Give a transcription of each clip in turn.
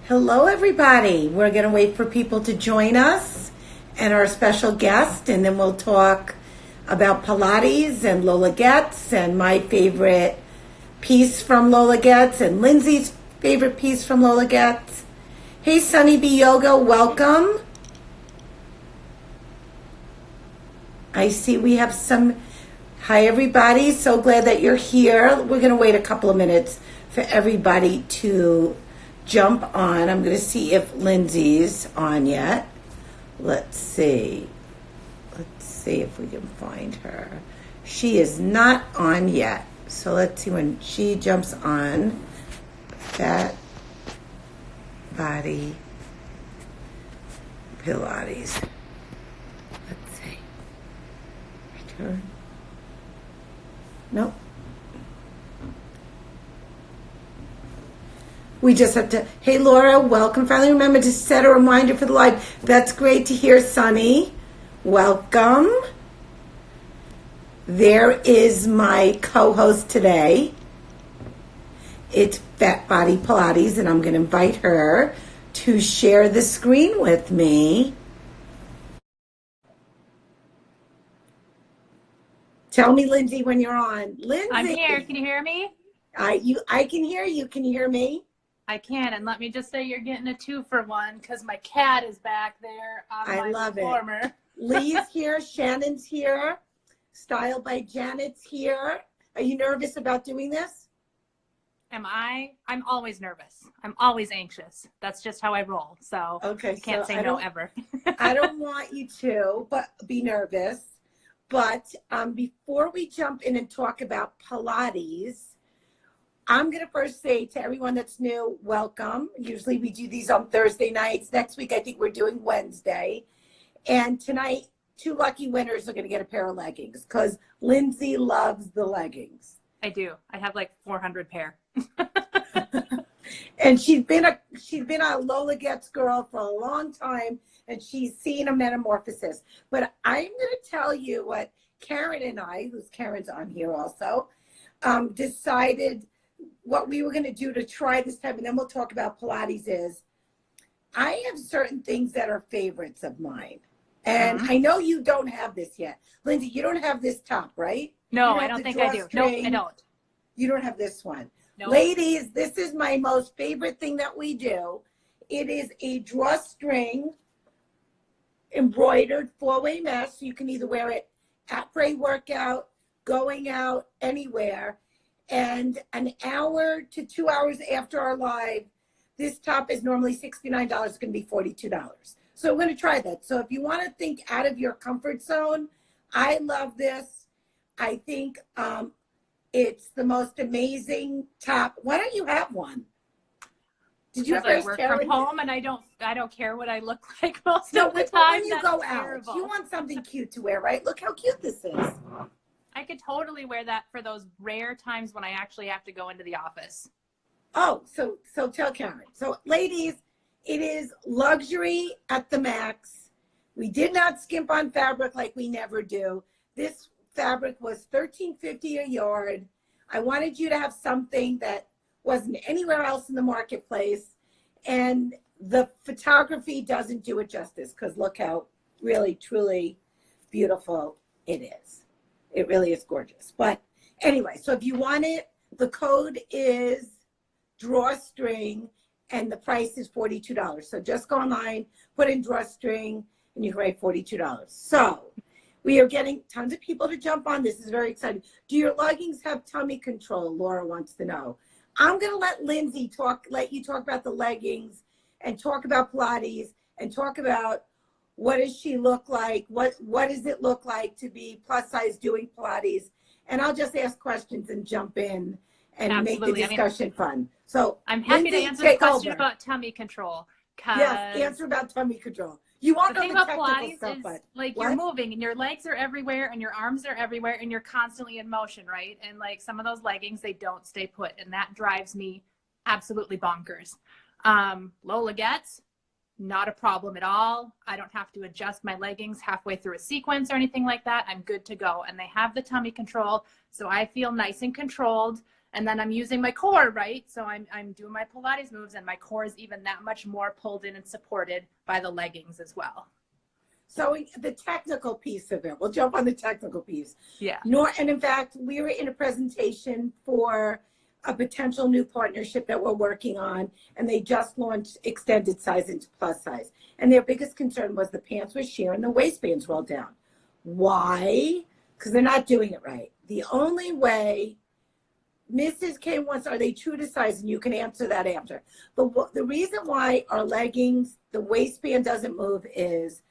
Hello, everybody. We're going to wait for people to join us and our special guest, and then we'll talk about Pilates and Lola Getz and my favorite piece from Lola Getz and Lindsey's favorite piece from Lola Getz. Hey, Sunny B Yoga, welcome. I see we have some. Hi, everybody. So glad that you're here. We're going to wait a couple of minutes for everybody to jump on. I'm going to see if Lindsey's on yet. Let's see. Let's see if we can find her. She is not on yet. So let's see when she jumps on. Fat Body Pilates. Let's see. Return. Nope. We just have to, hey Laura, welcome. Finally remember to set a reminder for the live. That's great to hear, Sunny. Welcome. There is my co-host today. It's Fat Body Pilates, and I'm going to invite her to share the screen with me. Tell me, Lindsey, when you're on. Lindsey. I'm here. Can you hear me? I can hear you. Can you hear me? I can, and let me just say you're getting a 2-for-1 because my cat is back there on my reformer. It. Lee's here, Shannon's here, Style by Janet's here. Are you nervous about doing this? Am I? I'm always nervous. I'm always anxious. That's just how I roll. So okay, I can't say no ever. I don't want you to, but be nervous. But before we jump in and talk about Pilates, I'm going to first say to everyone that's new, welcome. Usually we do these on Thursday nights. Next week, I think we're doing Wednesday. And tonight, 2 lucky winners are going to get a pair of leggings because Lindsey loves the leggings. I do. I have like 400 pair. And she's been a Lola Getz girl for a long time, and she's seen a metamorphosis. But I'm going to tell you what Karen and I, who's Karen's on here also, decided what we were going to do to try this time, and then we'll talk about Pilates, is I have certain things that are favorites of mine. And I know you don't have this yet. Lindsey, you don't have this top, right? No, I don't think I do. No, I don't. You don't have this one. Nope. Ladies, this is my most favorite thing that we do. It is a drawstring embroidered 4-way mesh. So you can either wear it after a workout, going out, anywhere. And an hour to 2 hours after our live, this top is normally $69. It's going to be $42. So we're going to try that. So if you want to think out of your comfort zone, I love this. I think it's the most amazing top. Why don't you have one? Did you ever I work from home and I don't care what I look like most of the When time. you go out, you want something cute to wear, right? Look how cute this is. I could totally wear that for those rare times when I actually have to go into the office. Oh, so tell Karen. So ladies, it is luxury at the max. We did not skimp on fabric like we never do. This fabric was $13.50 a yard. I wanted you to have something that wasn't anywhere else in the marketplace. And the photography doesn't do it justice because look how really, truly beautiful it is. It really is gorgeous. But anyway, so if you want it, the code is drawstring and the price is $42. So just go online, put in drawstring, and you can write $42. So we are getting tons of people to jump on. This is very exciting. Do your leggings have tummy control? Laura wants to know. I'm going to let Lindsey let you talk about the leggings and talk about Pilates and talk about what does she look like? What does it look like to be plus size doing Pilates? And I'll just ask questions and jump in and Absolutely. make the discussion fun. So I'm happy Lindsey, to answer the question about tummy control. Yes, answer about tummy control. You won't know the thing the about technical Pilates stuff, is but like what? you're moving and your legs are everywhere and your arms are everywhere and you're constantly in motion, right? And like some of those leggings, they don't stay put, and that drives me absolutely bonkers. Lola Getz, not a problem at all. I don't have to adjust my leggings halfway through a sequence or anything like that. I'm good to go. And they have the tummy control, so I feel nice and controlled. And then I'm using my core, right? So I'm doing my Pilates moves, and my core is even that much more pulled in and supported by the leggings as well. So the technical piece of it, we'll jump on the technical piece. Yeah. And in fact, we were in a presentation for a potential new partnership that we're working on, and they just launched extended size into plus size. And their biggest concern was the pants were sheer and the waistbands rolled down. Why? Because they're not doing it right. The only way, Mrs. K wants, are they true to size? And you can answer that after. But the reason why our leggings, the waistband doesn't move is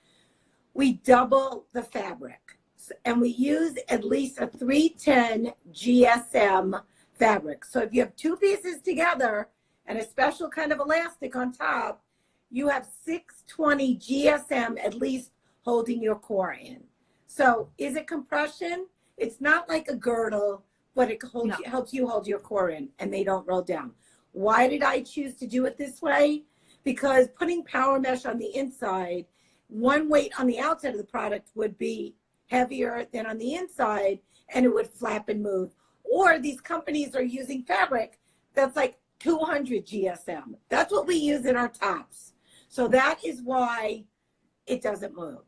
we double the fabric. And we use at least a 310 GSM fabric. So if you have two pieces together and a special kind of elastic on top, you have 620 GSM at least holding your core in. So is it compression? It's not like a girdle, but it holds, helps you hold your core in and they don't roll down. Why did I choose to do it this way? Because putting power mesh on the inside, one weight on the outside of the product would be heavier than on the inside, and it would flap and move. Or these companies are using fabric that's like 200 GSM. That's what we use in our tops. So that is why it doesn't move.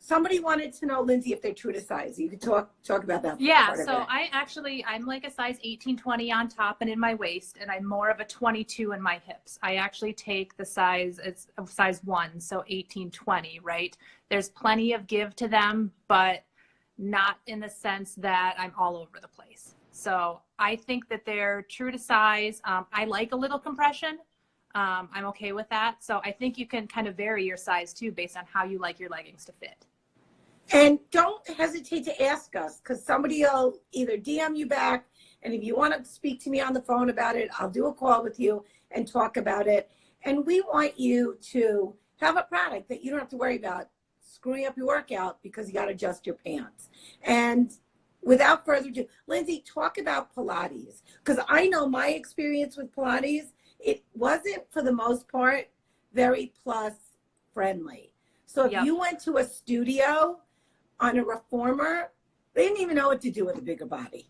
Somebody wanted to know, Lindsey, if they're true to size. You can talk about that. Yeah, so I'm like a size 18-20 on top and in my waist, and I'm more of a 22 in my hips. I actually take the size, it's size 1, so 18-20, right? There's plenty of give to them, but not in the sense that I'm all over the place. So I think that they're true to size. I like a little compression. I'm okay with that. So I think you can kind of vary your size too based on how you like your leggings to fit. And don't hesitate to ask us, because somebody will either DM you back, and if you want to speak to me on the phone about it, I'll do a call with you and talk about it. And we want you to have a product that you don't have to worry about screwing up your workout because you got to adjust your pants. And without further ado, Lindsey, talk about Pilates, because I know my experience with Pilates, it wasn't for the most part very plus friendly. So if you went to a studio on a reformer, they didn't even know what to do with a bigger body.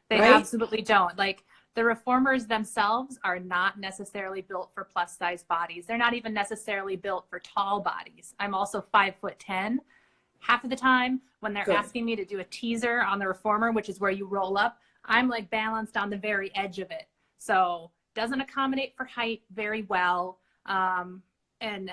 They absolutely don't. Like, the reformers themselves are not necessarily built for plus size bodies. They're not even necessarily built for tall bodies. I'm also 5'10". Half of the time when they're asking me to do a teaser on the reformer, which is where you roll up, I'm like balanced on the very edge of it. So doesn't accommodate for height very well. And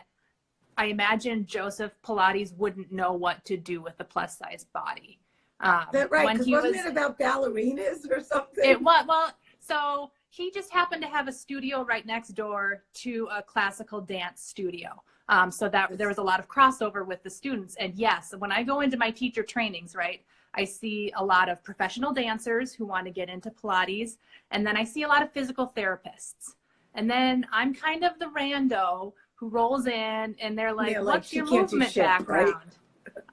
I imagine Joseph Pilates wouldn't know what to do with a plus size body. That's right, because wasn't it about ballerinas or something? It was, well, so he just happened to have a studio right next door to a classical dance studio. So that there was a lot of crossover with the students. And yes, when I go into my teacher trainings, right, I see a lot of professional dancers who want to get into Pilates. And then I see a lot of physical therapists. And then I'm kind of the rando who rolls in and they're like, what's your movement background?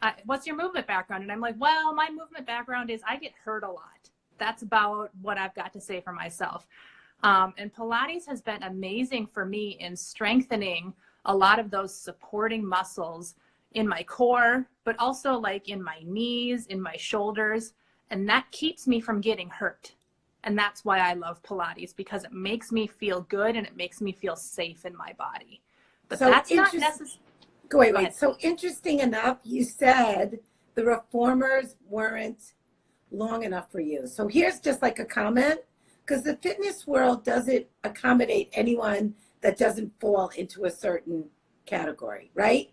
Right? What's your movement background? And I'm like, well, my movement background is I get hurt a lot. That's about what I've got to say for myself. And Pilates has been amazing for me in strengthening a lot of those supporting muscles in my core, but also like in my knees, in my shoulders. And that keeps me from getting hurt. And that's why I love Pilates, because it makes me feel good and it makes me feel safe in my body. But so that's not necessary. Wait. So interesting enough, you said the reformers weren't long enough for you. So here's just like a comment, because the fitness world doesn't accommodate anyone that doesn't fall into a certain category, right?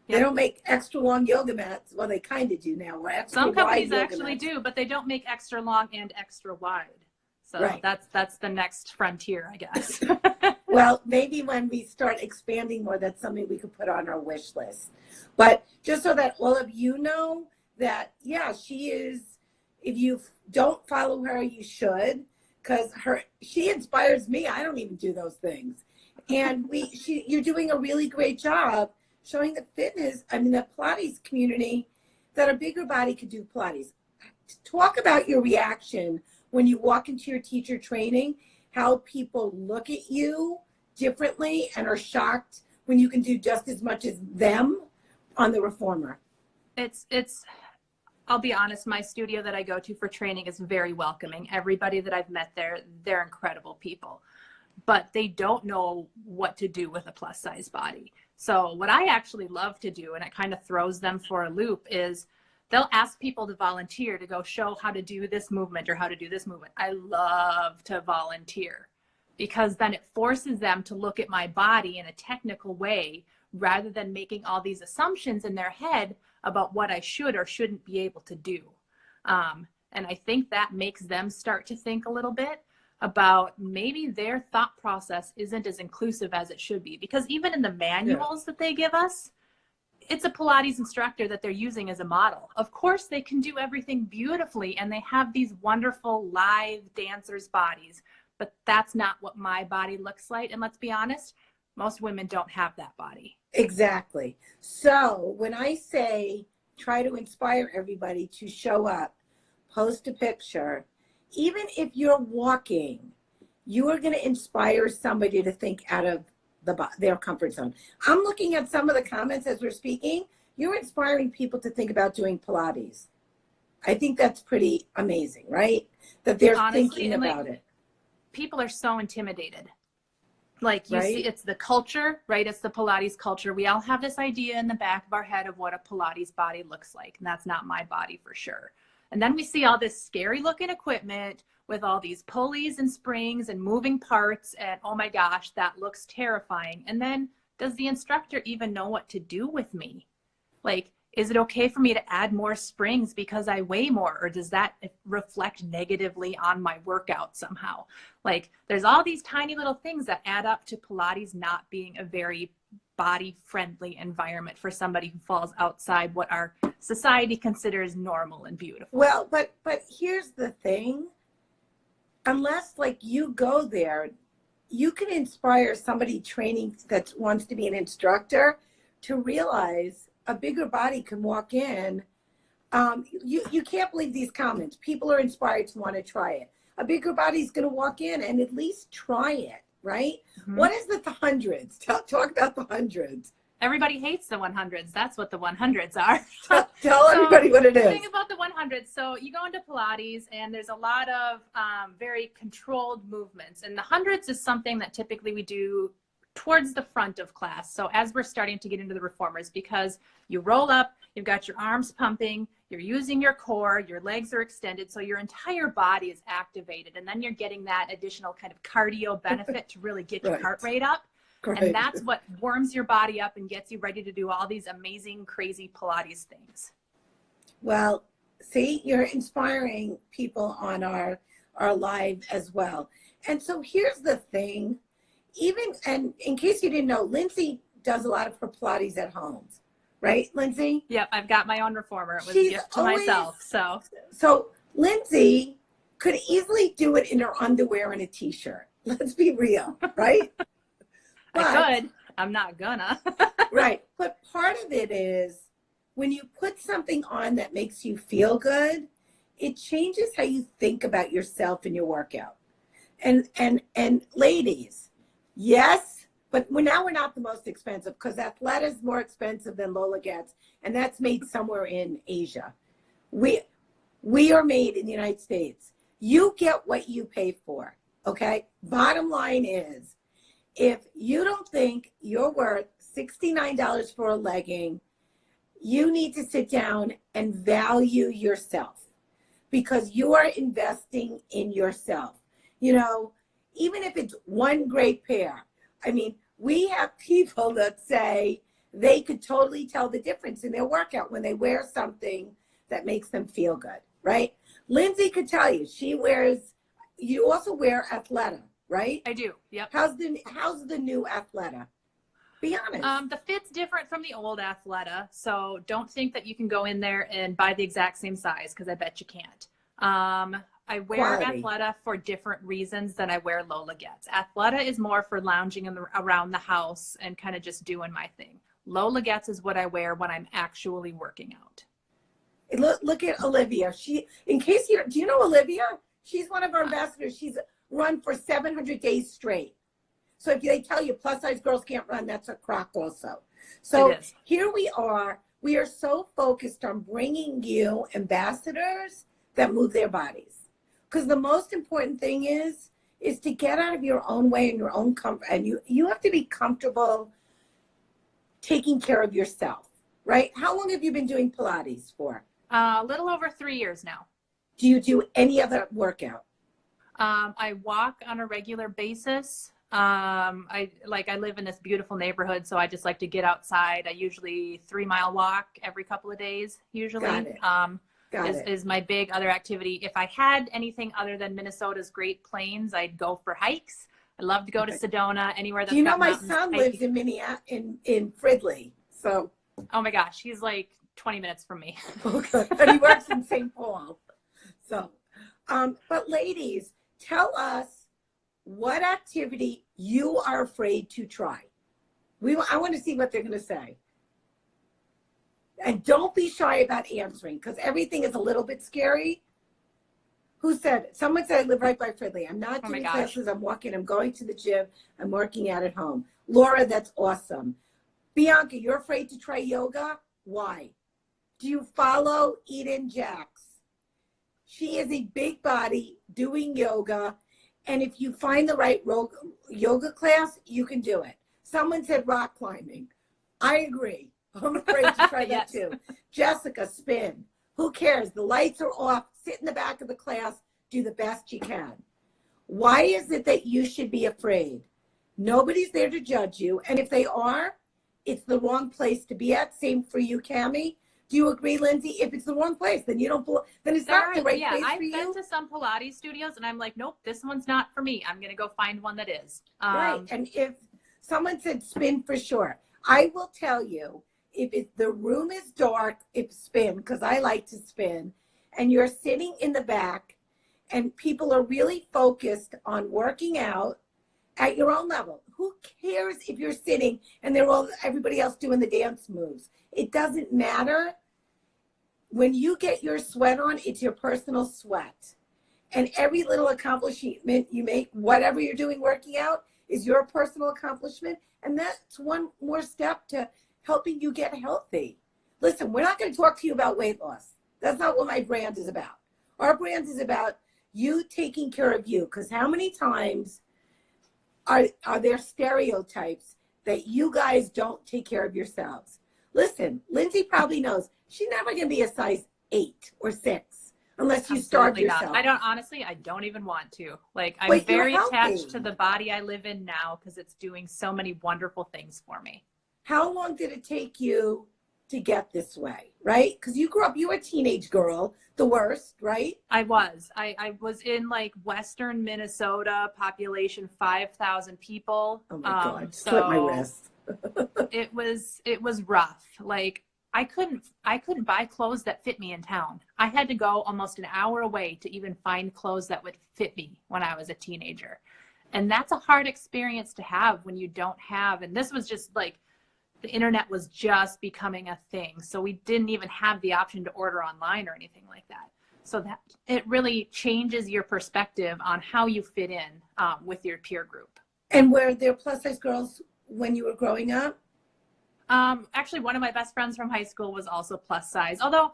They don't make extra long yoga mats. Well, they kind of do now. Some companies actually do, but they don't make extra long and extra wide. So that's the next frontier, I guess. Well, maybe when we start expanding more, that's something we could put on our wish list. But just so that all of you know that, yeah, she is, if you don't follow her, you should, because she inspires me. I don't even do those things. And you're doing a really great job showing the the Pilates community, that a bigger body could do Pilates. Talk about your reaction when you walk into your teacher training, how people look at you differently and are shocked when you can do just as much as them on the reformer. I'll be honest, my studio that I go to for training is very welcoming. Everybody that I've met there, they're incredible people, but they don't know what to do with a plus size body. So what I actually love to do, and it kind of throws them for a loop, is they'll ask people to volunteer to go show how to do this movement or how to do this movement. I love to volunteer because then it forces them to look at my body in a technical way rather than making all these assumptions in their head about what I should or shouldn't be able to do. And I think that makes them start to think a little bit about maybe their thought process isn't as inclusive as it should be. Because even in the manuals that they give us, it's a Pilates instructor that they're using as a model. Of course, they can do everything beautifully and they have these wonderful live dancers' bodies, but that's not what my body looks like. And let's be honest, most women don't have that body. Exactly. So when I say try to inspire everybody to show up, post a picture, even if you're walking, you are going to inspire somebody to think out of their comfort zone. I'm looking at some of the comments as we're speaking. You're inspiring people to think about doing Pilates. I think that's pretty amazing, right? That they're thinking about it. People are so intimidated. Like you see, it's the culture, right? It's the Pilates culture. We all have this idea in the back of our head of what a Pilates body looks like. And that's not my body for sure. And then we see all this scary looking equipment with all these pulleys and springs and moving parts. And oh my gosh, that looks terrifying. And then does the instructor even know what to do with me? Like, is it okay for me to add more springs because I weigh more? Or does that reflect negatively on my workout somehow? Like, there's all these tiny little things that add up to Pilates not being a very body-friendly environment for somebody who falls outside what our society considers normal and beautiful. Well, but here's the thing. Unless like you go there, you can inspire somebody training that wants to be an instructor to realize a bigger body can walk in. You can't believe these comments. People are inspired to want to try it. A bigger body is going to walk in and at least try it, right? Mm-hmm. What is the hundreds? Talk about the hundreds. Everybody hates the 100s. That's what the 100s are. Tell everybody what it is. The thing about the 100s, so you go into Pilates and there's a lot of very controlled movements. And the hundreds is something that typically we do towards the front of class. So as we're starting to get into the reformers, because you roll up, you've got your arms pumping, you're using your core, your legs are extended, so your entire body is activated. And then you're getting that additional kind of cardio benefit to really get your heart rate up. Right. And that's what warms your body up and gets you ready to do all these amazing, crazy Pilates things. Well, see, you're inspiring people on our live as well. And so here's the thing. And in case you didn't know, Lindsey does a lot of her Pilates at home, right, Lindsey? Yep, I've got my own reformer. It was a gift to myself. So Lindsey could easily do it in her underwear and a t-shirt. Let's be real, right? I could. I'm not gonna. Right. But part of it is when you put something on that makes you feel good, it changes how you think about yourself and your workout. And ladies, yes, but now we're not the most expensive because Athleta is more expensive than Lola gets, and that's made somewhere in Asia. We are made in the United States. You get what you pay for, okay? Bottom line is, if you don't think you're worth $69 for a legging, you need to sit down and value yourself because you are investing in yourself. You know, even if it's one great pair. I mean, we have people that say they could totally tell the difference in their workout when they wear something that makes them feel good, right? Lindsey could tell you, you also wear Athleta, right? I do. Yep. How's the new Athleta? Be honest. The fit's different from the old Athleta, so don't think that you can go in there and buy the exact same size because I bet you can't. I wear Athleta for different reasons than I wear Lola Gets. Athleta is more for lounging around the house and kind of just doing my thing. Lola Gets is what I wear when I'm actually working out. Look at Olivia. In case do you know Olivia? She's one of our ambassadors. She's run for 700 days straight. So if they tell you plus size girls can't run, that's a crock also. So here we are We are so focused on bringing you ambassadors that move their bodies. Because the most important thing is to get out of your own way and your own comfort. And you have to be comfortable taking care of yourself, right? How long have you been doing Pilates for? A little over 3 years now. Do you do any other workout? I walk on a regular basis. I live in this beautiful neighborhood, so I just like to get outside. I usually 3-mile walk every couple of days, usually. Got it. Is my big other activity. If I had anything other than Minnesota's Great Plains, I'd go for hikes. I love to go to Sedona, anywhere that's Do you know got my mountains, son hiking. lives in in Fridley, so. Oh my gosh, he's like 20 minutes from me. Okay, and he works in St. Paul. So, but ladies, tell us what activity you are afraid to try. I want to see what they're going to say. And don't be shy about answering, because everything is a little bit scary. Who said it? Someone said I live right by Fridley. I'm not doing classes. I'm walking. I'm going to the gym. I'm working out at home. Laura, that's awesome. Bianca, you're afraid to try yoga? Why? Do you follow Eden Jax? She is a big body doing yoga. And if you find the right yoga class, you can do it. Someone said rock climbing. I agree. I'm afraid to try that too. Jessica, spin. Who cares? The lights are off. Sit in the back of the class. Do the best you can. Why is it that you should be afraid? Nobody's there to judge you. And if they are, it's the wrong place to be at. Same for you, Cammie. Do you agree, Lindsey? If it's the wrong place, then you don't. Then it's not the right place for you. I've been to some Pilates studios, and I'm like, nope, this one's not for me. I'm gonna go find one that is. Right. And if someone said spin for sure, I will tell you, if the room is dark, if spin, because I like to spin, and you're sitting in the back, and people are really focused on working out at your own level. Who cares if you're sitting and everybody else doing the dance moves? It doesn't matter. When you get your sweat on, it's your personal sweat. And every little accomplishment you make, whatever you're doing working out, is your personal accomplishment. And that's one more step to helping you get healthy. Listen, we're not going to talk to you about weight loss. That's not what my brand is about. Our brand is about you taking care of you. Because how many times are there stereotypes that you guys don't take care of yourselves? Listen, Lindsey probably knows she's never going to be a size 8 or 6 unless you starve yourself. I don't even want to. Like, I'm very attached to the body I live in now because it's doing so many wonderful things for me. How long did it take you to get this way, right? Because you grew up, you were a teenage girl, the worst, right? I was. I was in like Western Minnesota, population 5,000 people. Oh my God, split my wrist. it was rough. Like, I couldn't buy clothes that fit me in town. I had to go almost an hour away to even find clothes that would fit me when I was a teenager. And that's a hard experience to have when you don't have, and this was just like, the internet was just becoming a thing. So we didn't even have the option to order online or anything like that. So that it really changes your perspective on how you fit in with your peer group. And were there plus size girls when you were growing up? Actually, one of my best friends from high school was also plus size, although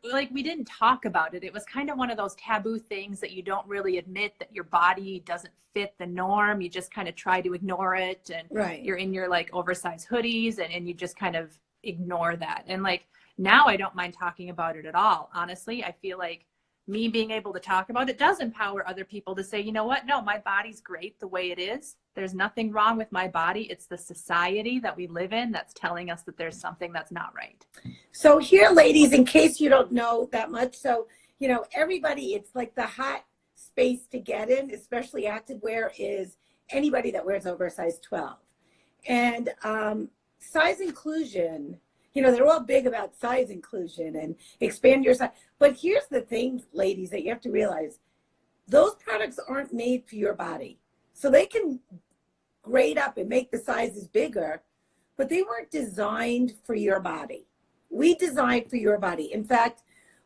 like we didn't talk about it. It was kind of one of those taboo things that you don't really admit that your body doesn't fit the norm. You just kind of try to ignore it, and you're in your like oversized hoodies and you just kind of ignore that. And like now I don't mind talking about it at all. Honestly, I feel like me being able to talk about it does empower other people to say, you know what? No, my body's great the way it is. There's nothing wrong with my body. It's the society that we live in that's telling us that there's something that's not right. So here, ladies, in case you don't know that much, so, you know, everybody, it's like the hot space to get in, especially activewear, is anybody that wears over a size 12. And size inclusion, you know, they're all big about size inclusion and expand your size. But here's the thing, ladies, that you have to realize. Those products aren't made for your body. So they can grade up and make the sizes bigger, but they weren't designed for your body. We designed for your body. In fact,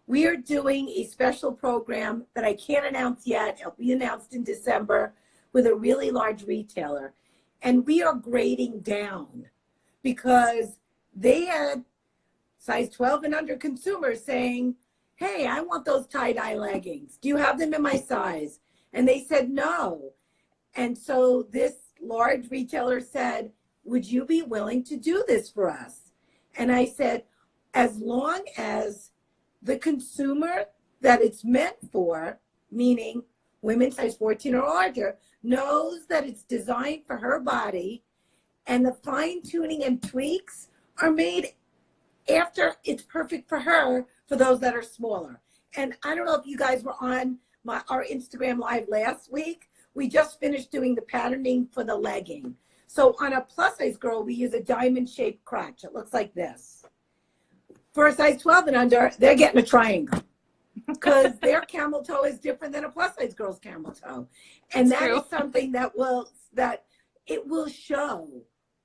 we are doing a special program that I can't announce yet. It'll be announced in December with a really large retailer. And we are grading down because they had size 12 and under consumers saying, hey, I want those tie-dye leggings. Do you have them in my size? And they said no. And so this large retailer said, would you be willing to do this for us? And I said, as long as the consumer that it's meant for, meaning women size 14 or larger, knows that it's designed for her body and the fine tuning and tweaks are made after it's perfect for her, for those that are smaller. And I don't know if you guys were on our Instagram live last week. We just finished doing the patterning for the legging. So on a plus size girl, we use a diamond shaped crotch. It looks like this. For a size 12 and under, they're getting a triangle because their camel toe is different than a plus size girl's camel toe. And that is something that it will show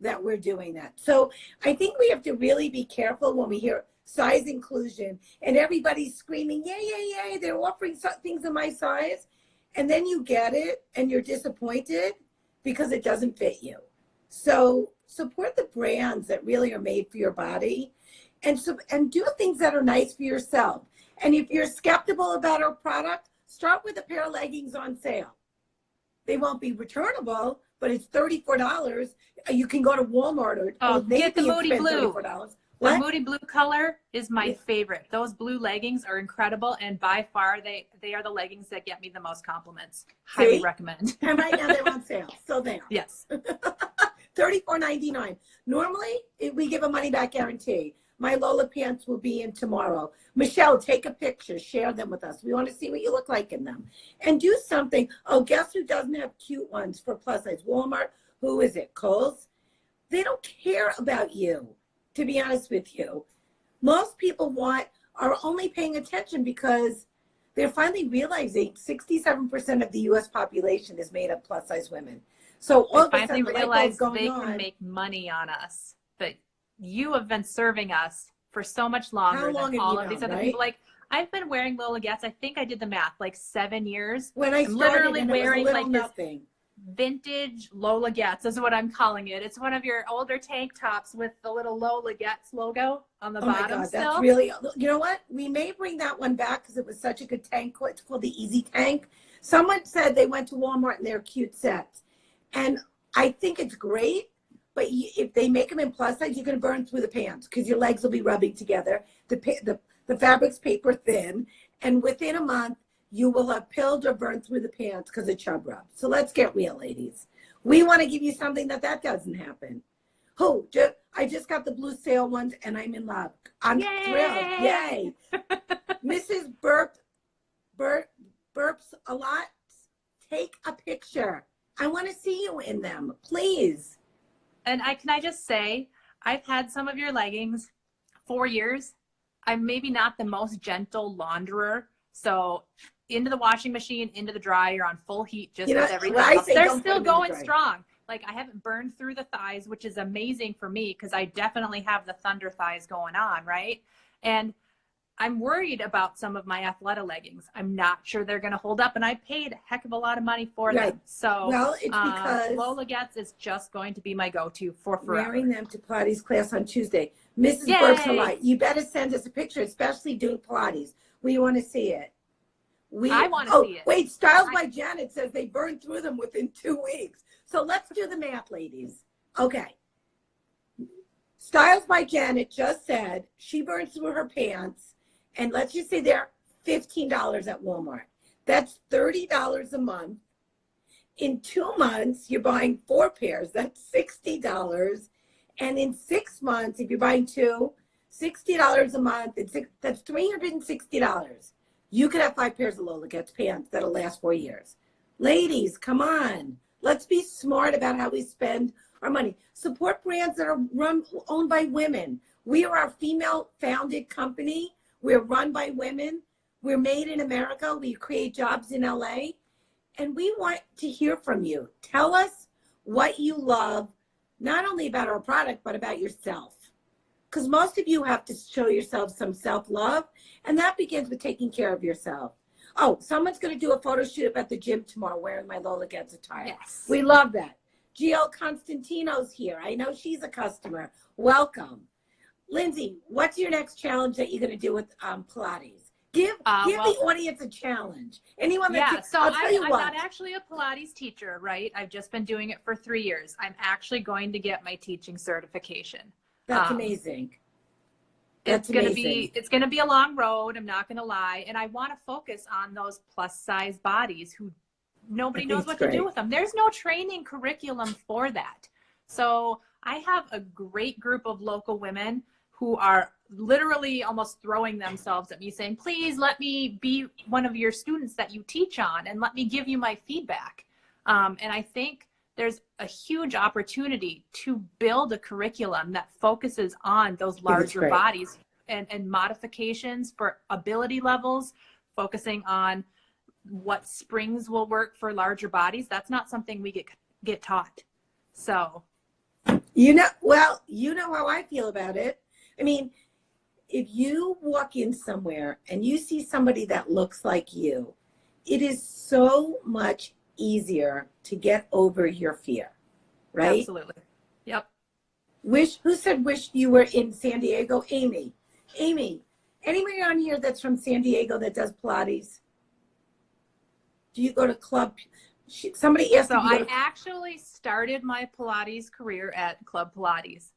that we're doing that. So I think we have to really be careful when we hear size inclusion and everybody's screaming, yay, yay, yay, they're offering things in my size. And then you get it and you're disappointed because it doesn't fit you. So support the brands that really are made for your body and do things that are nice for yourself. And if you're skeptical about our product, start with a pair of leggings on sale. They won't be returnable, but it's $34. You can go to Walmart or get the Moody Blue. $34. The Moody Blue color is my favorite. Those blue leggings are incredible, and by far they are the leggings that get me the most compliments. Highly recommend. And right now they're on sale. So there. Yes. $34.99. Normally we give a money back guarantee. My Lola pants will be in tomorrow. Michelle, take a picture, share them with us. We want to see what you look like in them. And do something. Oh, guess who doesn't have cute ones for plus size? Walmart. Who is it? Kohl's. They don't care about you, to be honest with you. Most people are only paying attention because they're finally realizing 67% of the U.S. population is made of plus size women. So all of a sudden, finally realize they can make money on us. But you have been serving us for so much longer than all of these other people. Like, I've been wearing Lola Gets, I think I did the math, like 7 years. When I started, literally wearing like nothing. Vintage Lola Gets is what I'm calling it. It's one of your older tank tops with the little Lola Gets logo on the bottom. Oh my God, that's really, you know what? We may bring that one back because it was such a good tank. It's called the Easy Tank. Someone said they went to Walmart and they're cute sets. And I think it's great. But if they make them in plus size, you're going to burn through the pants because your legs will be rubbing together. The fabric's paper thin. And within a month, you will have pilled or burned through the pants because of chub rub. So let's get real, ladies. We want to give you something that doesn't happen. I just got the blue sale ones and I'm in love. I'm thrilled. Yay. Mrs. Burps a lot. Take a picture. I want to see you in them, please. And can I just say, I've had some of your leggings 4 years. I'm maybe not the most gentle launderer. So into the washing machine, into the dryer on full heat, just with everything else. They're still going strong. Like, I haven't burned through the thighs, which is amazing for me because I definitely have the thunder thighs going on, right? And I'm worried about some of my Athleta leggings. I'm not sure they're going to hold up, and I paid a heck of a lot of money for them. So, well, it's because Lola Gets is just going to be my go-to for forever. Wearing them to Pilates class on Tuesday. Mrs. Burps a lot. You better send us a picture, especially doing Pilates. We want to see it. I want to see it. Wait, Styles by Janet says they burned through them within 2 weeks. So let's do the math, ladies. Okay. Styles by Janet just said she burned through her pants. And let's just say they're $15 at Walmart. That's $30 a month. In 2 months, you're buying 4 pairs. That's $60. And in 6 months, if you're buying 2, $60 a month, that's $360. You could have 5 pairs of Lola Gets pants that'll last 4 years. Ladies, come on. Let's be smart about how we spend our money. Support brands that are owned by women. We are a female-founded company. We're run by women. We're made in America. We create jobs in LA. And we want to hear from you. Tell us what you love, not only about our product, but about yourself. Because most of you have to show yourself some self-love. And that begins with taking care of yourself. Oh, someone's going to do a photo shoot up at the gym tomorrow wearing my Lola Gets attire. Yes. We love that. GL Constantino's here. I know she's a customer. Welcome. Lindsey, what's your next challenge that you're going to do with Pilates? Give the audience a challenge. Anyone that I'm not actually a Pilates teacher, right? I've just been doing it for 3 years. I'm actually going to get my teaching certification. That's amazing. It's going to be a long road. I'm not going to lie. And I want to focus on those plus size bodies who nobody knows what to do with them. There's no training curriculum for that. So I have a great group of local women who are literally almost throwing themselves at me saying, please let me be one of your students that you teach on and let me give you my feedback. And I think there's a huge opportunity to build a curriculum that focuses on those larger bodies and modifications for ability levels, focusing on what springs will work for larger bodies. That's not something we get taught. So, you know how I feel about it. I mean, if you walk in somewhere and you see somebody that looks like you, it is so much easier to get over your fear, right? Absolutely. Yep. Who said wish you were in San Diego? Amy, anybody on here that's from San Diego that does Pilates? Do you go to club? Somebody asked. So I actually started my Pilates career at Club Pilates.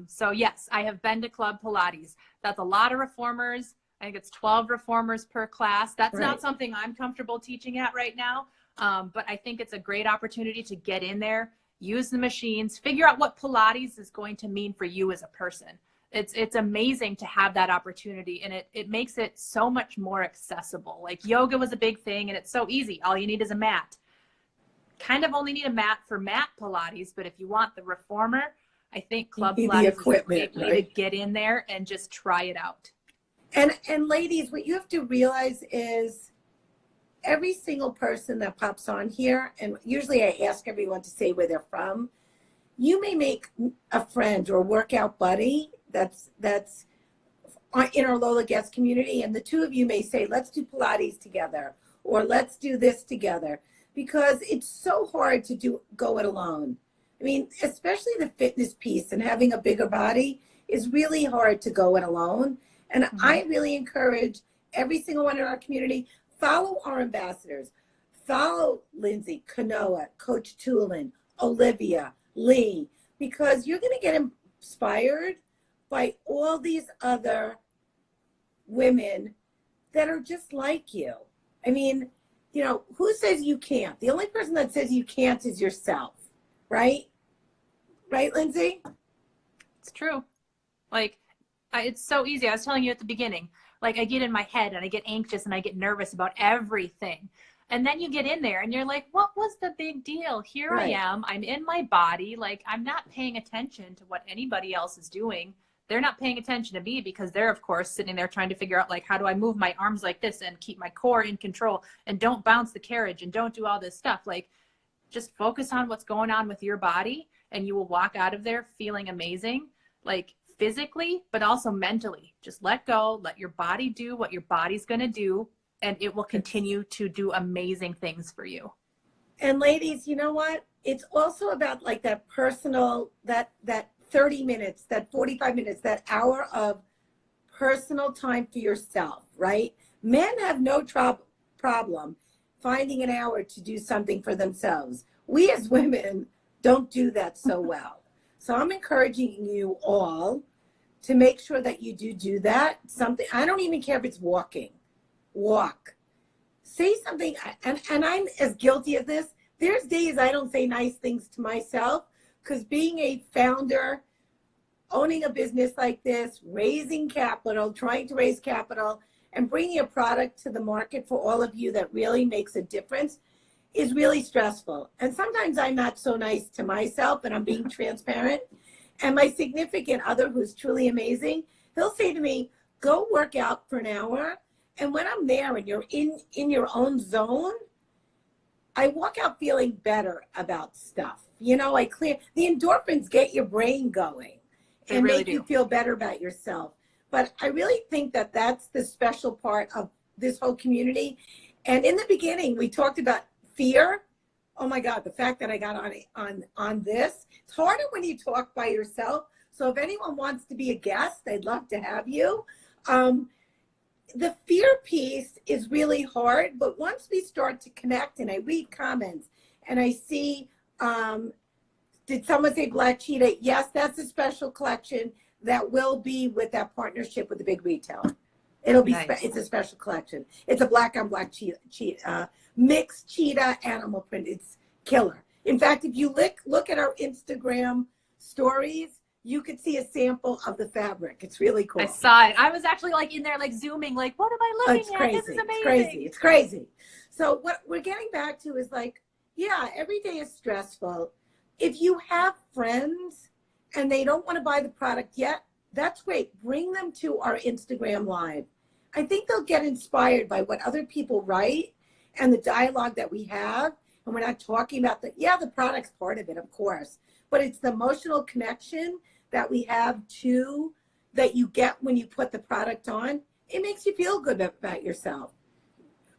So yes, I have been to Club Pilates. That's a lot of reformers. I think it's 12 reformers per class. That's not something I'm comfortable teaching at right now. But I think it's a great opportunity to get in there, use the machines, figure out what Pilates is going to mean for you as a person. It's amazing to have that opportunity, and it makes it so much more accessible. Like yoga was a big thing and it's so easy. All you need is a mat. Kind of only need a mat for mat Pilates, but if you want the reformer, I think Club Pilates is a great way to get in there and just try it out. And ladies, what you have to realize is every single person that pops on here, and usually I ask everyone to say where they're from, you may make a friend or a workout buddy that's in our Lola Guest community, and the two of you may say, let's do Pilates together, or let's do this together, because it's so hard to go it alone. I mean, especially the fitness piece and having a bigger body is really hard to go it alone. And I really encourage every single one in our community, follow our ambassadors. Follow Lindsey, Kanoa, Coach Tulin, Olivia, Lee, because you're going to get inspired by all these other women that are just like you. I mean, you know, who says you can't? The only person that says you can't is yourself, right? Right, Lindsey? It's true. Like, it's so easy. I was telling you at the beginning, like I get in my head and I get anxious and I get nervous about everything. And then you get in there and you're like, what was the big deal? Here I am. I'm in my body. Like, I'm not paying attention to what anybody else is doing. They're not paying attention to me because they're, of course, sitting there trying to figure out, like, how do I move my arms like this and keep my core in control and don't bounce the carriage and don't do all this stuff. Like, just focus on what's going on with your body and you will walk out of there feeling amazing, like physically, but also mentally. Just let go, let your body do what your body's going to do, and it will continue to do amazing things for you. And ladies, you know what? It's also about like that personal, that 30 minutes, that 45 minutes, that hour of personal time for yourself, right? Men have no problem finding an hour to do something for themselves. We as women don't do that so well. So I'm encouraging you all to make sure that you do that. Something, I don't even care if it's walking. Walk. Say something, and I'm as guilty of this. There's days I don't say nice things to myself because being a founder, owning a business like this, raising capital, trying to raise capital, and bringing a product to the market for all of you that really makes a difference is really stressful. And sometimes I'm not so nice to myself, and I'm being transparent. And my significant other, who's truly amazing, he'll say to me, go work out for an hour. And when I'm there and you're in your own zone, I walk out feeling better about stuff. You know, the endorphins get your brain going and really make you feel better about yourself. But I really think that that's the special part of this whole community. And in the beginning, we talked about fear. Oh my God, the fact that I got on this. It's harder when you talk by yourself. So if anyone wants to be a guest, they'd love to have you. The fear piece is really hard, but once we start to connect and I read comments and I see, did someone say Black Cheetah? Yes, that's a special collection that will be with that partnership with the big retailer. It'll be, Nice. it's a special collection. It's a black on black cheetah, mixed cheetah animal print. It's killer. In fact, if you look at our Instagram stories, you could see a sample of the fabric. It's really cool. I saw it. I was actually like in there, like zooming, like, what am I looking It's at? crazy. This is amazing. It's crazy. It's crazy. So what we're getting back to is like, yeah, every day is stressful. If you have friends and they don't want to buy the product yet, that's great. Bring them to our Instagram Live. I think they'll get inspired by what other people write and the dialogue that we have. And we're not talking about the product's part of it, of course, but it's the emotional connection that we have too, that you get when you put the product on. It makes you feel good about yourself.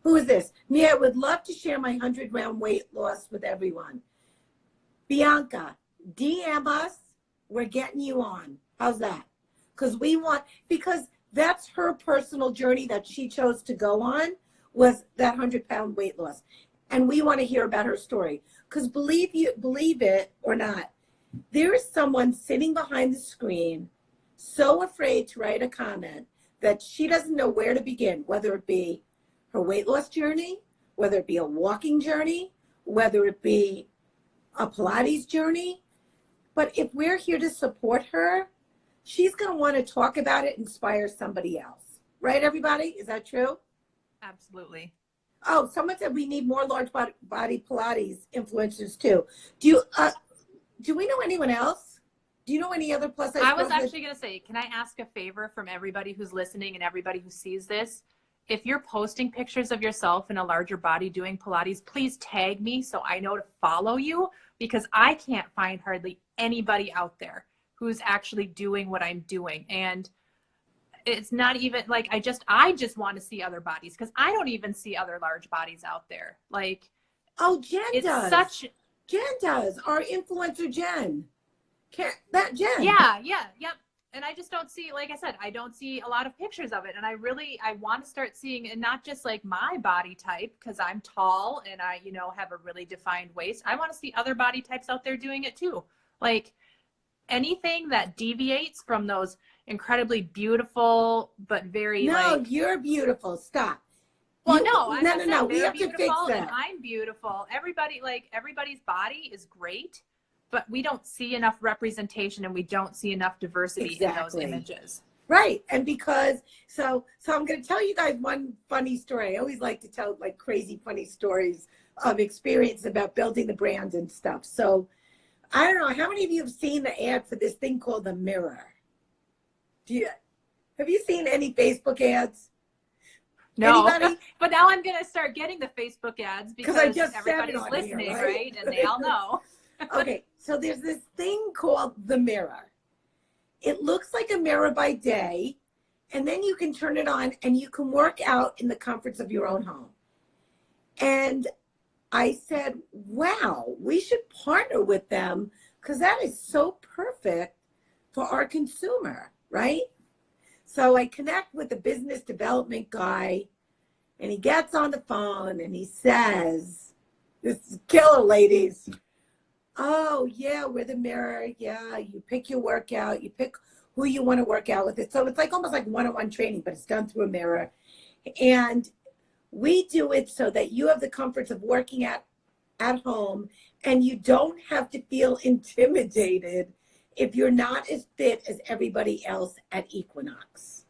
Who is this? Mia, I would love to share my 100-round weight loss with everyone. Bianca, DM us. We're getting you on. How's that? Because that's her personal journey that she chose to go on, was that 100-pound weight loss. And we want to hear about her story. Because believe it or not, there is someone sitting behind the screen so afraid to write a comment that she doesn't know where to begin, whether it be her weight loss journey, whether it be a walking journey, whether it be a Pilates journey. But if we're here to support her, she's going to want to talk about it, inspire somebody else. Right, everybody? Is that true? Absolutely. Oh, someone said we need more large body Pilates influencers too. Do we know anyone else? Do you know any other plus size? I was actually going to say, can I ask a favor from everybody who's listening and everybody who sees this? If you're posting pictures of yourself in a larger body doing Pilates, please tag me so I know to follow you, because I can't find hardly anybody out there who's actually doing what I'm doing. And it's not even like, I just want to see other bodies, because I don't even see other large bodies out there. Like, oh, Jen does. Jen does. Our influencer Jen. Jen. Yep. And I just don't see, like I said, I don't see a lot of pictures of it. And I want to start seeing, and not just like my body type, because I'm tall and I, have a really defined waist. I want to see other body types out there doing it too. Like anything that deviates from those incredibly beautiful, but very you're beautiful. Stop. Well, no, we have to fix that. I'm beautiful. Everybody's body is great, but we don't see enough representation and we don't see enough diversity in those images. Right. And because, so I'm going to tell you guys one funny story. I always like to tell like crazy funny stories of experience about building the brand and stuff. So I don't know, how many of you have seen the ad for this thing called The Mirror? Have you seen any Facebook ads? No, anybody? But now I'm going to start getting the Facebook ads because everybody's listening, here, right? And they all know. Okay, so there's this thing called The Mirror. It looks like a mirror by day, and then you can turn it on and you can work out in the comforts of your own home. And I said, wow, we should partner with them, because that is so perfect for our consumer, right? So I connect with the business development guy, and he gets on the phone and he says, this is killer, ladies. Oh, yeah, we're The Mirror. Yeah, you pick your workout. You pick who you want to work out with. It. So it's like almost like one-on-one training, but it's done through a mirror. And we do it so that you have the comforts of working at home, and you don't have to feel intimidated if you're not as fit as everybody else at Equinox.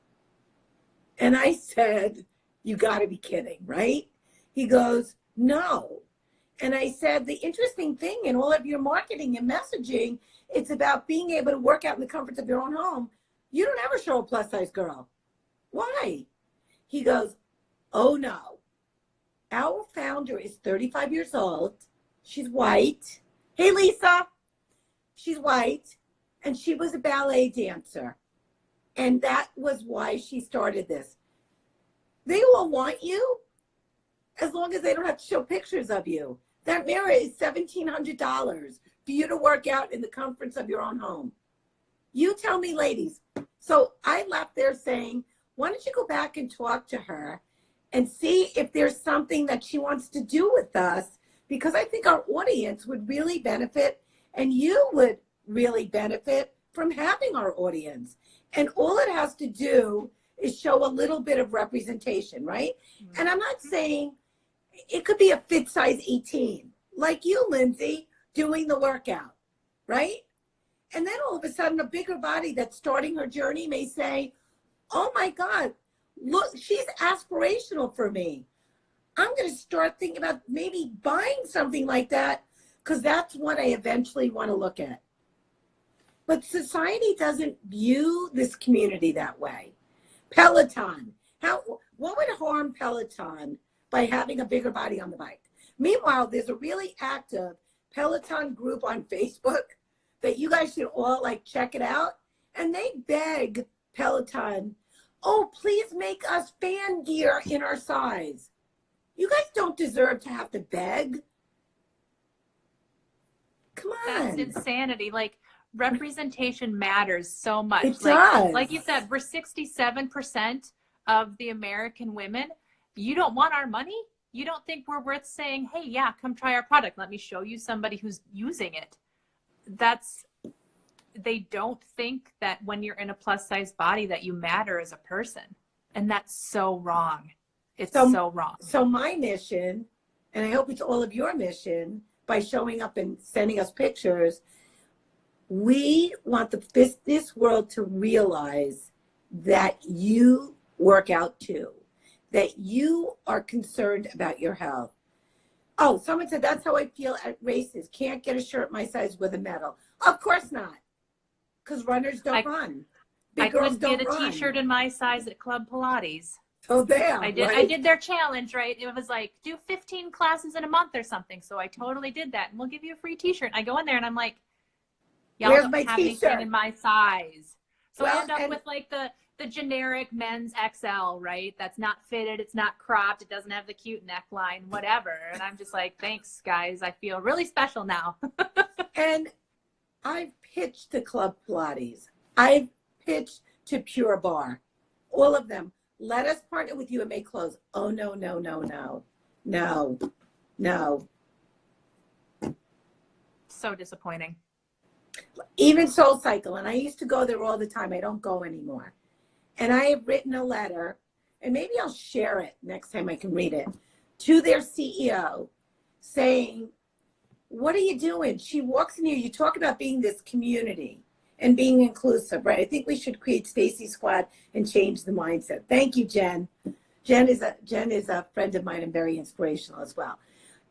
And I said, you got to be kidding, right? He goes, no. And I said, the interesting thing in all of your marketing and messaging, it's about being able to work out in the comforts of your own home. You don't ever show a plus size girl. Why? He goes, oh no. Our founder is 35 years old. She's white. Hey, Lisa. She's white. And she was a ballet dancer. And that was why she started this. They will want you as long as they don't have to show pictures of you. That mirror is $1,700 for you to work out in the comforts of your own home. You tell me, ladies. So I left there saying, why don't you go back and talk to her and see if there's something that she wants to do with us? Because I think our audience would really benefit, and you would really benefit from having our audience. And all it has to do is show a little bit of representation, right? Mm-hmm. And I'm not saying it could be a fit size 18, like you, Lindsey, doing the workout, right? And then all of a sudden, a bigger body that's starting her journey may say, oh my God, look, she's aspirational for me. I'm going to start thinking about maybe buying something like that, because that's what I eventually want to look at. But society doesn't view this community that way. Peloton, what would harm Peloton by having a bigger body on the bike? Meanwhile, there's a really active Peloton group on Facebook that you guys should all check it out. And they beg Peloton, oh, please make us fan gear in our size. You guys don't deserve to have to beg. Come on. That's insanity. Representation matters so much. It does. Like you said, we're 67% of the American women. You don't want our money? You don't think we're worth saying, hey, yeah, come try our product. Let me show you somebody who's using it. They don't think that when you're in a plus size body that you matter as a person. And that's so wrong. It's so wrong. So my mission, and I hope it's all of your mission, by showing up and sending us pictures, we want the business world to realize that you work out too, that you are concerned about your health. Oh, someone said, that's how I feel at races. Can't get a shirt my size with a medal. Of course not, because runners don't run. I couldn't get a T-shirt in my size at Club Pilates. Oh, there. I did their challenge, right? It was like, do 15 classes in a month or something. So I totally did that. And we'll give you a free T-shirt. I go in there and I'm like, y'all where's don't my have T-shirt? anything in my size. So Well, I end up with the generic men's XL, right? That's not fitted. It's not cropped. It doesn't have the cute neckline, whatever. And I'm just like, thanks, guys. I feel really special now. And I've pitched to Club Pilates. I've pitched to Pure Barre. All of them. Let us partner with you and make clothes. Oh, no, no, no, no. No, no. So disappointing. Even Soul Cycle, and I used to go there all the time. I don't go anymore. And I have written a letter, and maybe I'll share it next time I can read it, to their CEO saying, what are you doing? She walks in here. You talk about being this community and being inclusive, right? I think we should create Stacey Squad and change the mindset. Thank you, Jen. Jen is a friend of mine and very inspirational as well.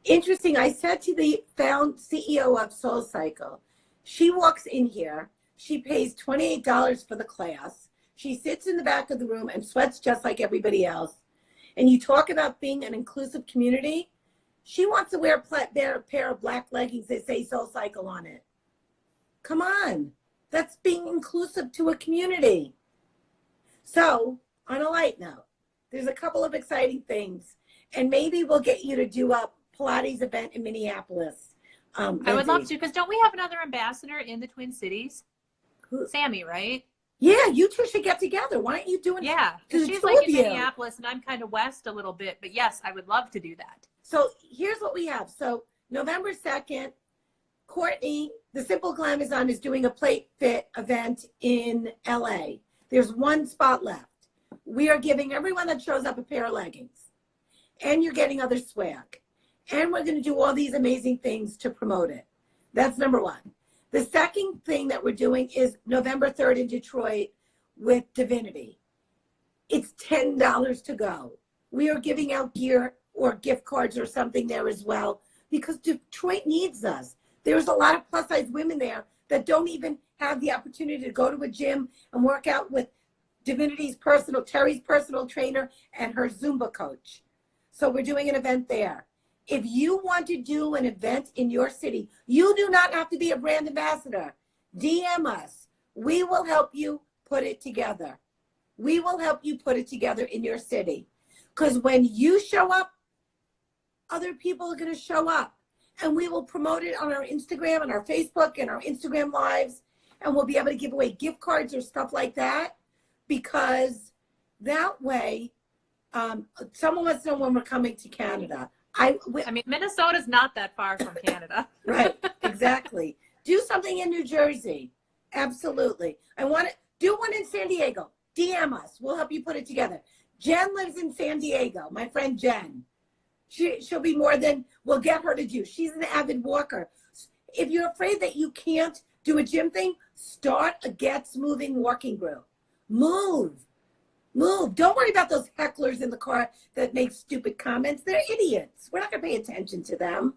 Interesting. I said to the CEO of Soul Cycle, she walks in here. She pays $28 for the class. She sits in the back of the room and sweats just like everybody else. And you talk about being an inclusive community. She wants to wear a pair of black leggings that say Soul Cycle on it. Come on. That's being inclusive to a community. So, on a light note, there's a couple of exciting things. And maybe we'll get you to do a Pilates event in Minneapolis. I would love to, because don't we have another ambassador in the Twin Cities? Sammy, right? Yeah, you two should get together. Why aren't you doing it? Yeah, because she's like in Minneapolis and I'm kind of west a little bit. But yes, I would love to do that. So here's what we have. So November 2nd, Courtney, the Simple Glamazon, is doing a Plate Fit event in LA. There's one spot left. We are giving everyone that shows up a pair of leggings. And you're getting other swag. And we're going to do all these amazing things to promote it. That's number one. The second thing that we're doing is November 3rd in Detroit with Divinity. It's $10 to go. We are giving out gear or gift cards or something there as well, because Detroit needs us. There's a lot of plus size women there that don't even have the opportunity to go to a gym and work out with Terry's personal trainer and her Zumba coach. So we're doing an event there. If you want to do an event in your city, you do not have to be a brand ambassador. DM us. We will help you put it together. We will help you put it together in your city. Because when you show up, other people are going to show up. And we will promote it on our Instagram and our Facebook and our Instagram lives. and we'll be able to give away gift cards or stuff like that, because that way, someone wants to know when we're coming to Canada. I mean, Minnesota's not that far from Canada. Right, exactly. Do something in New Jersey. Absolutely. I want to do one in San Diego. DM us. We'll help you put it together. Jen lives in San Diego. My friend Jen. She'll be more than we'll get her to do. She's an avid walker. If you're afraid that you can't do a gym thing, start a Gets Moving walking group. Move. Don't worry about those hecklers in the car that make stupid comments. They're idiots. We're not going to pay attention to them.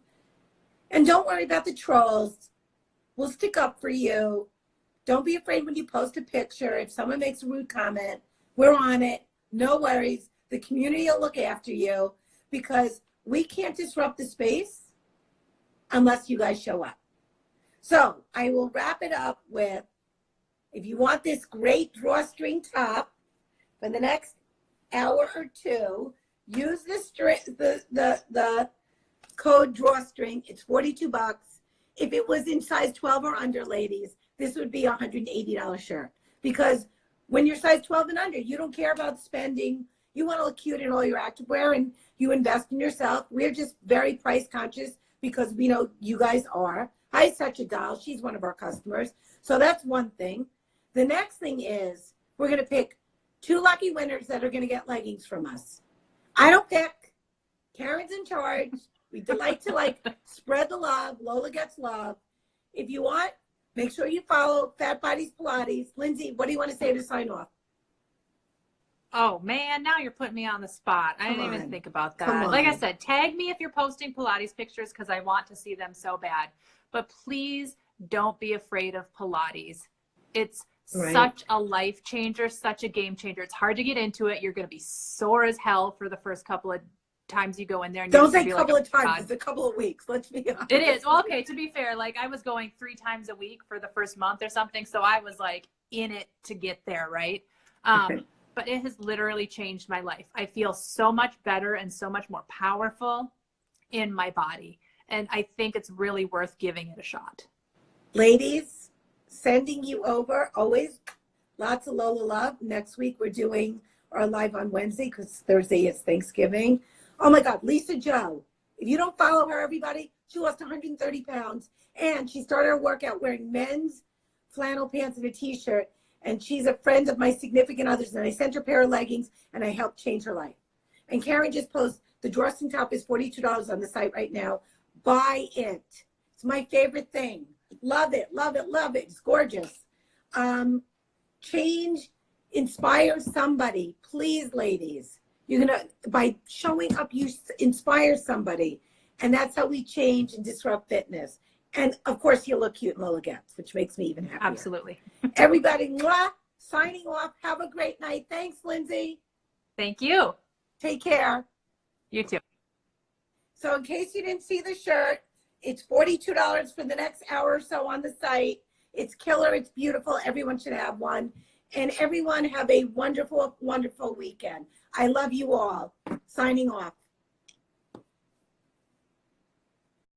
And don't worry about the trolls. We'll stick up for you. Don't be afraid when you post a picture. If someone makes a rude comment, we're on it. No worries. The community will look after you, because we can't disrupt the space unless you guys show up. So I will wrap it up with, if you want this great drawstring top for the next hour or two, use the code drawstring. It's $42. If it was in size 12 or under, ladies, this would be a $180 shirt, because when you're size 12 and under, you don't care about spending. You want to look cute in all your activewear, and you invest in yourself. We're just very price conscious because we know you guys are. Hi, Such a Doll. She's one of our customers. So that's one thing. The next thing is we're going to pick 2 lucky winners that are going to get leggings from us. I don't pick. Karen's in charge. We like to spread the love. Lola gets love. If you want, make sure you follow Fat Bodies Pilates. Lindsey, what do you want to say to sign off? Oh man, now you're putting me on the spot. I didn't even think about that. Like I said, tag me if you're posting Pilates pictures, because I want to see them so bad. But please don't be afraid of Pilates. It's such a life changer, such a game changer. It's hard to get into it. You're going to be sore as hell for the first couple of times you go in there. And don't say a couple of times. It's a couple of weeks. Let's be honest. It is. Well, okay, to be fair, I was going 3 times a week for the first month or something. So I was in it to get there, right? But it has literally changed my life. I feel so much better and so much more powerful in my body. And I think it's really worth giving it a shot. Ladies, sending you over. Always lots of Lola love. Next week, we're doing our live on Wednesday, because Thursday is Thanksgiving. Oh my God, Lisa Joe. If you don't follow her, everybody, she lost 130 pounds. And she started her workout wearing men's flannel pants and a t-shirt. And she's a friend of my significant others. And I sent her a pair of leggings, and I helped change her life. And Karen just posted, the drawstring top is $42 on the site right now. Buy it. It's my favorite thing. Love it, love it, love it. It's gorgeous. Change, inspire somebody. Please, ladies. You're going to, by showing up, you inspire somebody. And that's how we change and disrupt fitness. And of course, you'll look cute in Lola Gets, which makes me even happier. Absolutely. Everybody, mwah, signing off. Have a great night. Thanks, Lindsey. Thank you. Take care. You too. So in case you didn't see the shirt, it's $42 for the next hour or so on the site. It's killer. It's beautiful. Everyone should have one. And everyone have a wonderful, wonderful weekend. I love you all. Signing off.